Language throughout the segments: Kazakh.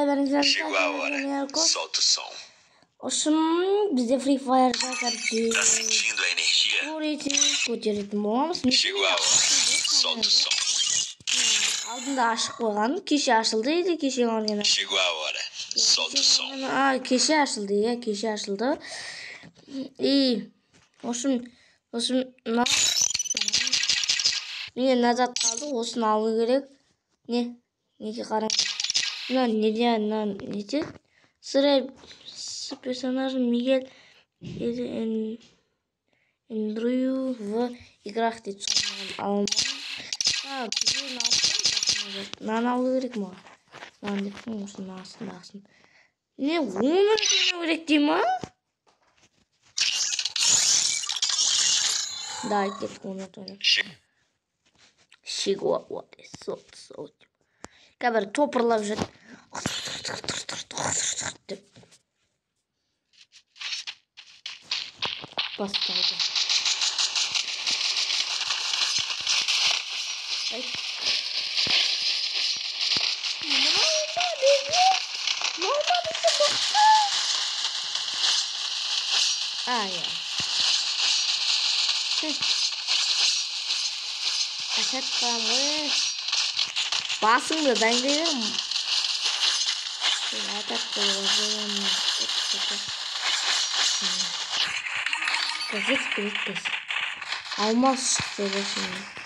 Chegou a hora. Solta o som. Bizde Free Fire'da karşı. Tá sentindo a energia? Chegou a hora. Solta o som. Aldında aşık olan kişi açıldıydı, kişi orada. Chegou a hora. Solta o som. Kişi açıldı ya, kişi açıldı. İyi. Olsun Yine nazat kaldı, olsun algı gerek. Ne ki karan. Ne ki? Sıra personaj Miguel Andrew ve играх deyip Alman. Bize ne yapalım? Nan algı gerek mi? Nan deyip olsun, nasılsın? Ne? Onu gerek değil mi? Daha git onu da. Chegou a hora. Solta. Kadar toparlap жүр. Басталды. Ay. Ne olmadı baktı? Ya. Aşağı kalmış. Basın da ben veririm. Şurada koyalım. Gazet biriktir. Almaz şöyle şimdi.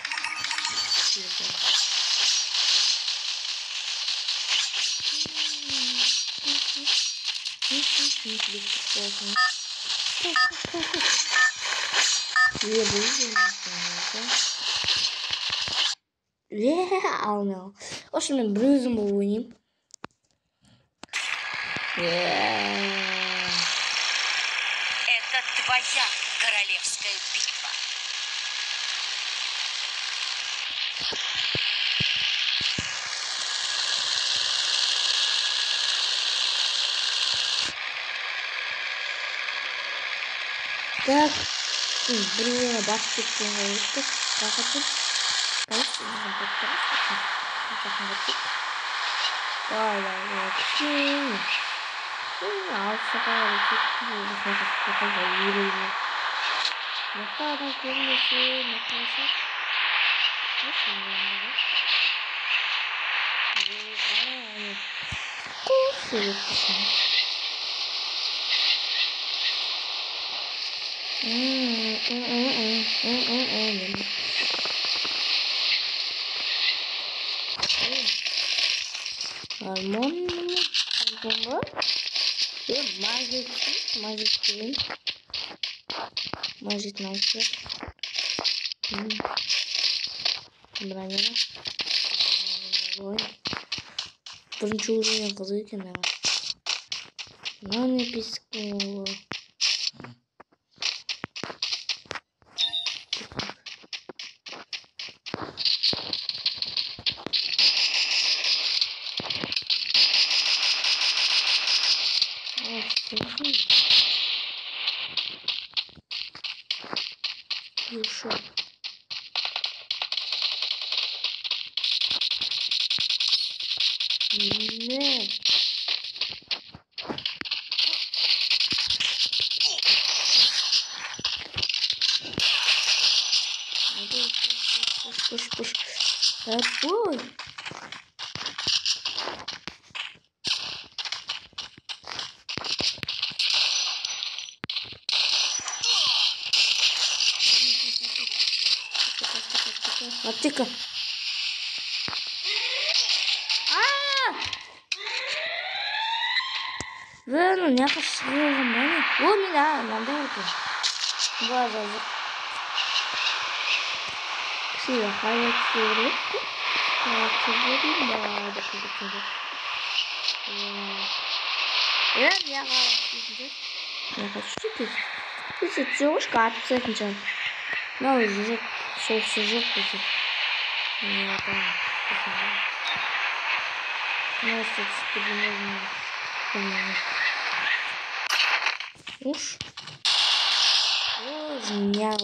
Almıyor. O şimdi Bruce'un bu oynayayım. Это твоя королевская битва. Так, блин, баскет это как это? Magic Knife. Броня. Бірінші уровень қызық екен аға. Не пискнуло. Еще. Не. Пуш. Ой. Аптека. Верно, някакъв сигурен за мен. Надо это. База. Сила, хайде сигурен. Уж. Змея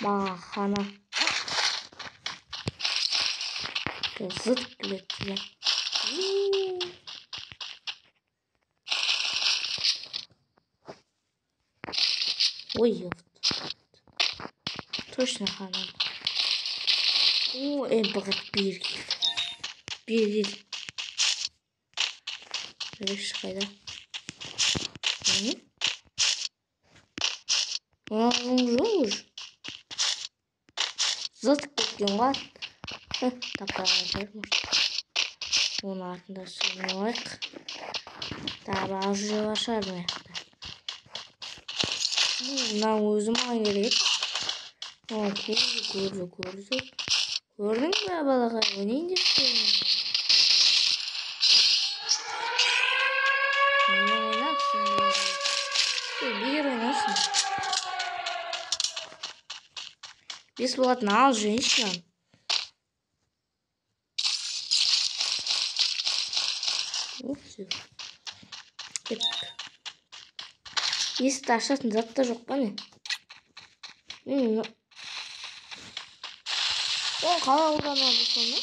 Махана. Зыт, блядь, тебя. Ой, точно ханам. О, бақыт bir gel. Reş kayda. Bonjour. Zıt bekliyorum var. Tapar. Onun altında sürmüyoruz. Daha bazı başar mı? Bundan uzun gerek. Kurdu. Gördün mü balık hayvanı indirsin? Ne oynarsın böyle? Bir oynarsın. Бесплатно, а женщина. Все. Если ташатын зат та жоқ па не? Ол қалай қолданады соны?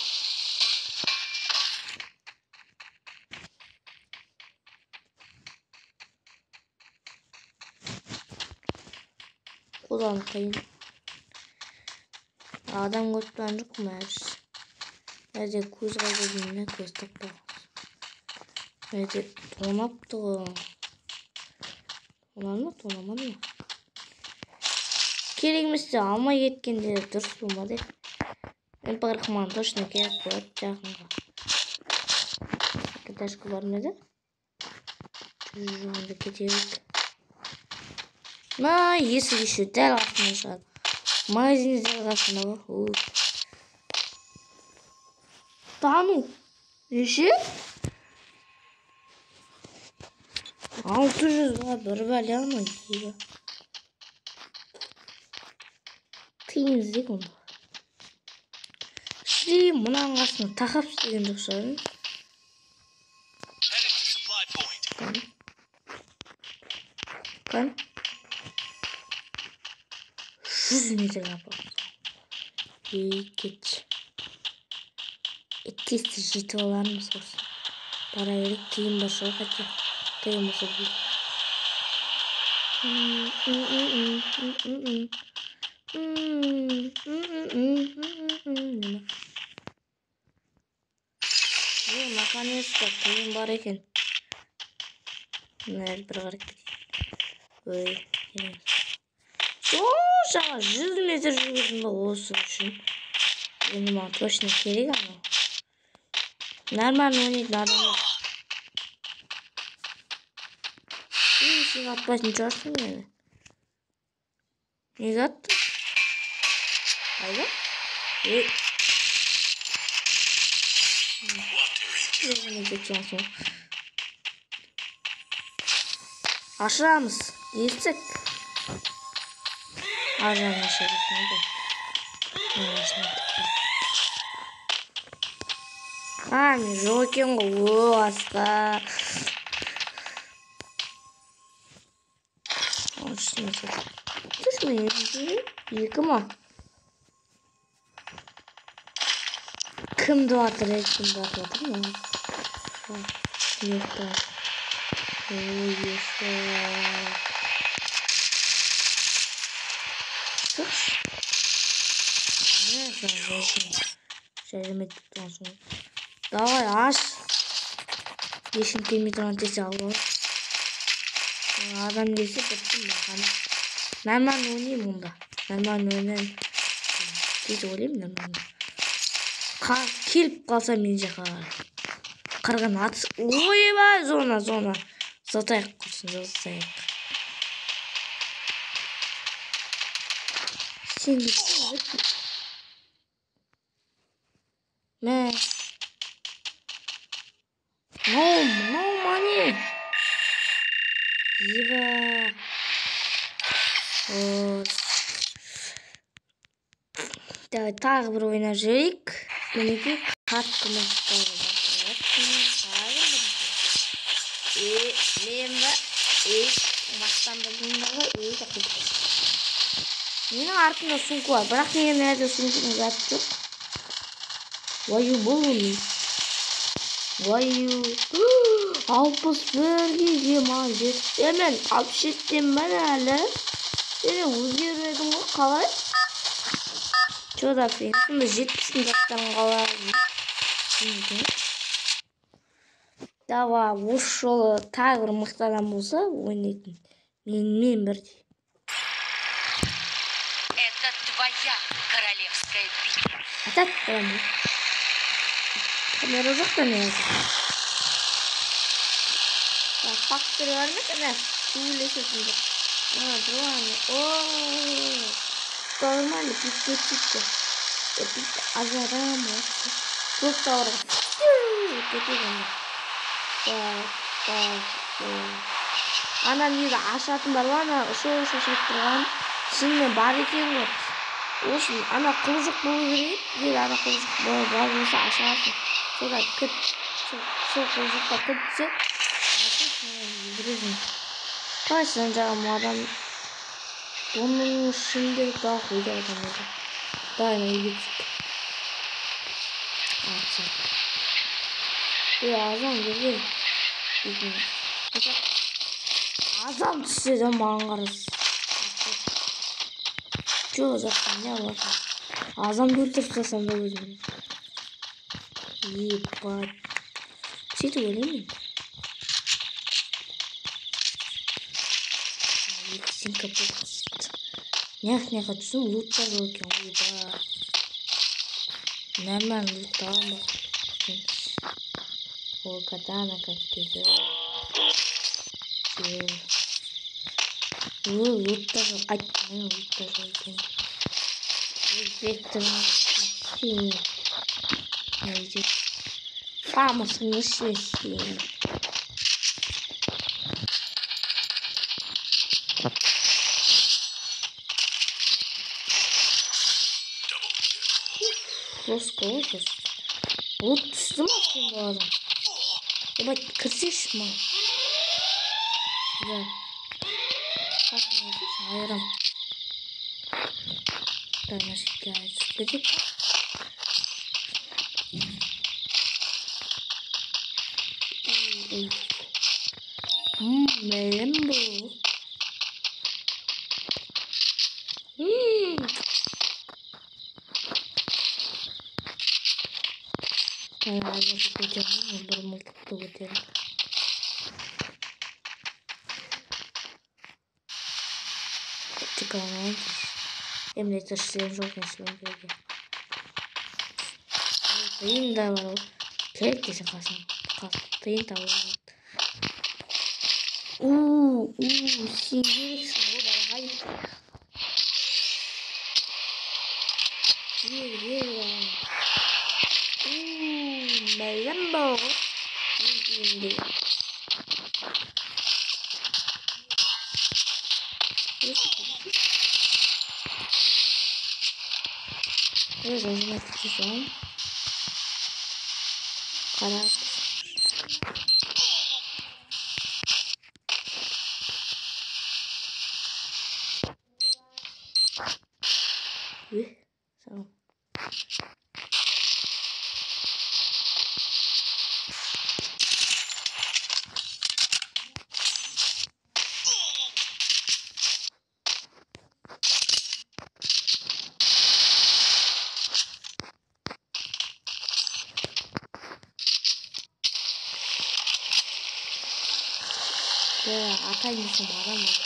Қолданып қиын. Адам көзбен жоқ мәз. Әде көз қайдырдың көз таппа. Әде тонапты ғой. Тонамады ма? Керек емес те алмай кеткенде дұрыс болмады. Мен парқыман точно керек болады жақынға. Каташка бар ма еді? Жүзімді кетейік. Есік еще дәл қасында шығады. Магазин дәл қасында ғой. Тану. Неше? 600 var. Bir bәле ма? Тиын іздейік онда. Мұнаның қасына тақап істеген жоқ шығар. Kan 100 metre yapalım. Geç. Etkisi jeti olanımız olsun. Para verip teyim başı hadi. Teyim başı bu. Наконец-то тeyim var eken. Nerede bırakıp böyle. Жаңа 100 метр жүргіздің ба осы үшін. Енді маған точно керек анау. Нормально ойнайтын адам жоқ. Сен атпайтын шығарсың мені. Неге аттың? Қайда? Ашырамыз. Естік. Ажан ашырысын да. Мен жоқ екен ғой асқа. Екі ма? Кімді атыр ма? Некті. Давай аш. Ешім келмей тұрған тесе алып. Адам келсе біттім бақаны. Нормально ойнайым онда. Нормально ойнайым. Тез ойлайым нормально. Келіп қалса мен жаққа қырған атыс. Ойбай зона. Затайық құрсын, затайық. Сен кетсің бітті. Мә. No money. Еба. Давай тағы бір ойнап жүрейік. Мінекей қатты мұстары мен ба? Мақтан білдіңдегі менің артымда сумка бар. Бірақ менің әрде сумканың заты жоқ. Ваю болуын. Ваю. 61 молодец. Мен 67 мен әлі. Сен өзгермедің ғой, қалай? Чё да мен сонда 70 жастарың қалай? Давай, осы жолы тағы бір мықты адам болса, ойнайтын. Мен бірдей. Это твоя королевская битва. Атат, прям. Камера жоқ та не? Фактор бар ма екен? Сөйлесетін жоқ. Нормально. Нормально, пик-пик-пик. Азарам. Просто орға. Кетегенде. Ана неді ашатын бар ма? Ана шашат тұрған. Шынымен бар екен ғой. Осы ана құлжық болу керек. Ел ана құлжық бар болса ашасың. Сода күт. Сол құлжықта күтсе. Қайсынан жағым адам. Оның ішінде daha қойды адам еді. Дайына елетсік. Атса. Азам келген. Азам түссе де маған қарыз. Жоқ жақтан не аласың. Азамды өлтіріп тастасам да өзімді. Ебать. Сөйтіп ойлаймын. Синка покусит. Няхняха түсін лутта жоқ екен. Ойба. Нормально лутта алма. О, катана как тезі. Лутта жоқ. Айтты, лутта жоқ екен. Вектор. Фамос не швесен. Просто ужас. Вот что мы можем? Ебать, кричишь, мам. Да. Как мы здесь айром? Да, наши яйца. Где? Мембо. Я потяну, бір мылтықты көтеріп. Тикаламайын. Емде тіршілер жоқ нәсілен берге. Тыйын да бар ол. Керек десе қасын. Тыйын табылы. Сен керексің ол балағай. Lambo. Essa é uma posição. Caraca. São. 아까 있는 말아먹고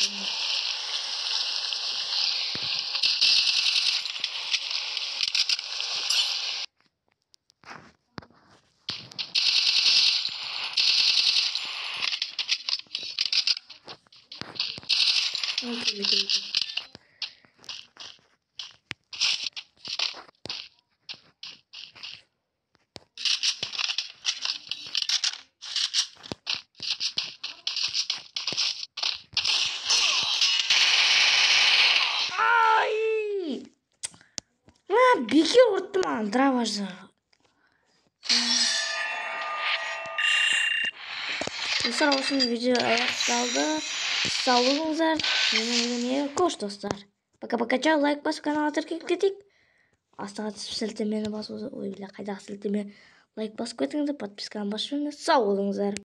이거 беки ұрттым ана драважды. Достар, осының видео аяқталды. Сау болыңыздар. Менің видеоме қош достар. Пока-пока. Чао, лайк басып каналға тіркеліп кетейік. Астыға түсіп сілтемені басып, ой, қайдағы сілтеме лайк басып кетіңіздер, подписканы басып жүріңіздер. Сау болыңыздар.